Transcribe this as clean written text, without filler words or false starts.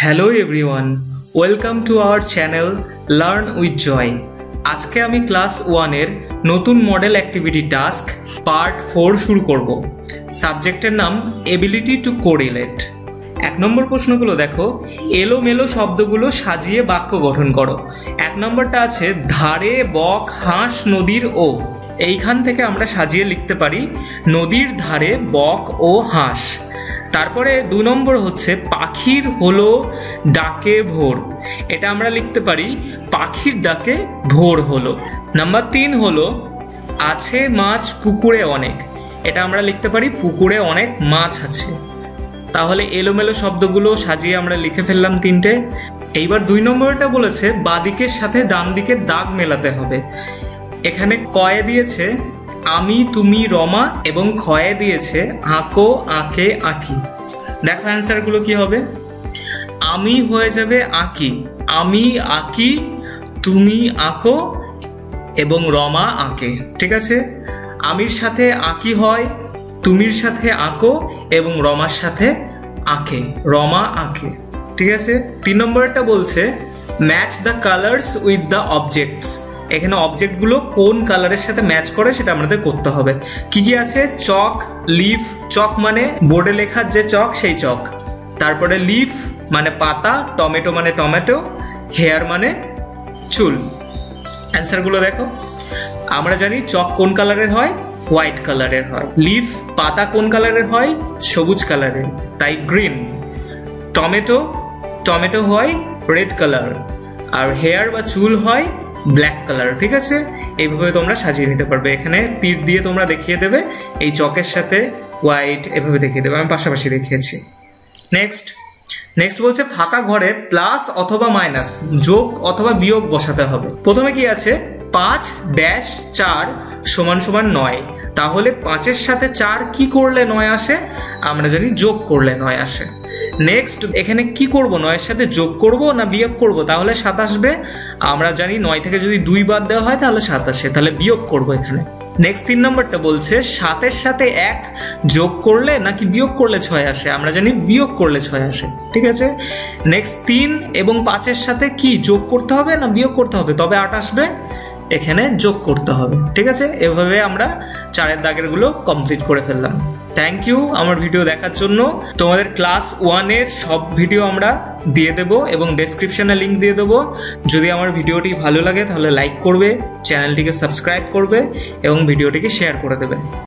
Hello everyone, welcome to our channel learn with Joy. আজকে আমি class 1 এর নতুন মডেল অ্যাক্টিভিটি টাস্ক পার্ট 4 শুরু করব। সাবজেক্টের নাম এবিলিটি টু কোরিলেট। 1 নম্বর প্রশ্নগুলো দেখো, এলোমেলো শব্দগুলো সাজিয়ে বাক্য গঠন করো। 1 নম্বরটা আছে ধারে বক হাঁস নদীর ও। এইখান থেকে আমরা সাজিয়ে লিখতে পারি নদীর ধারে বক ও হাঁস। তারপরে 2 নম্বর হচ্ছে পাখির হলো ডাকে ভোর। এটা আমরা লিখতে পারি পাখির ডাকে ভোর হলো। নাম্বার 3 হলো আছে মাছ পুকুরে অনেক। এটা আমরা লিখতে পারি পুকুরে অনেক মাছ আছে। তাহলে এলোমেলো শব্দগুলো সাজিয়ে আমরা লিখে ফেললাম 3টে। এইবার 2 নম্বরটা বলেছে বাদিকের সাথে ডান দিকের দাগ মেলাতে হবে। এখানে কয়ে দিয়েছে আমি তুমি রমা এবং ক্ষয়ে দিয়েছে আঁকো আঁকে আঁকি। দেখো অ্যান্সারগুলো কি হবে। আমি হয়ে যাবে আঁকি, আমি আঁকি, তুমি আঁকো এবং রমা আঁকে। ঠিক আছে, আমির সাথে আঁকি হয়, তুমির সাথে আঁকো এবং রমার সাথে আঁকে, রমা আঁকে। ঠিক আছে। 3 নম্বরটা বলছে match the colours with the objects. এখানে অবজেক্টগুলো কোন কালারের সাথে ম্যাচ করে সেটা আমাদের করতে হবে। কি কি আছে? চক, লিফ, চক মানে বোর্ডে লেখার যে চক সেই চক, তারপরে লিফ মানে পাতা, টমেটো মানে টমেটো, হেয়ার মানে চুল। অ্যান্সারগুলো দেখো। আমরা জানি চক কোন কালারের হয়? হোয়াইট কালারের হয়। লিফ পাতা কোন কালারের হয়? সবুজ কালারের, তাই গ্রিন। টমেটো হয় রেড কালার, আর হেয়ার বা চুল হয় ব্ল্যাক কালার। ঠিক আছে, এইভাবে তোমরা সাজিয়ে নিতে পারবে। এখানে তীর দিয়ে তোমরা দেখিয়ে দেবে এই চকের সাথে হোয়াইট, এভাবে দেখিয়ে দেবে। আমি পাশাপাশি দেখিয়েছি। নেক্সট বলছে ফাঁকা ঘরে প্লাস অথবা মাইনাস, যোগ অথবা বিয়োগ বসাতে হবে। প্রথমে কি আছে? 5-4 = 9। তাহলে 5-এর সাথে 4 কি করলে 9 আসে? আমরা জানি যোগ করলে 9 আসে। নেক্সট এখানে কি করব? 9-এর সাথে যোগ করব না বিয়োগ করব? তাহলে 7 আসবে। আমরা জানি 9 থেকে যদি 2 বাদ দেওয়া হয় তাহলে 7 আসে, তাহলে বিয়োগ করব এখানে। নেক্সট 3 নম্বরটা বলছে 7-এর সাথে 1 যোগ করলে নাকি বিয়োগ করলে 6 আসে? আমরা জানি বিয়োগ করলে 6 আসে। ঠিক আছে। নেক্সট 3 এবং 5-এর সাথে কি যোগ করতে হবে না বিয়োগ করতে হবে? তবে 8 আসবে, এখানে যোগ করতে হবে। ঠিক আছে, এভাবে আমরা 4-এর দাগের গুলো কমপ্লিট করে ফেললাম। থ্যাংক ইউ আমার ভিডিও দেখার জন্য। তোমাদের ক্লাস 1 এর সব ভিডিও আমরা দিয়ে দেবো এবং ডেসক্রিপশনে লিঙ্ক দিয়ে দেবো। যদি আমার ভিডিওটি ভালো লাগে তাহলে লাইক করবে, চ্যানেলটিকে সাবস্ক্রাইব করবে এবং ভিডিওটিকে শেয়ার করে দেবে।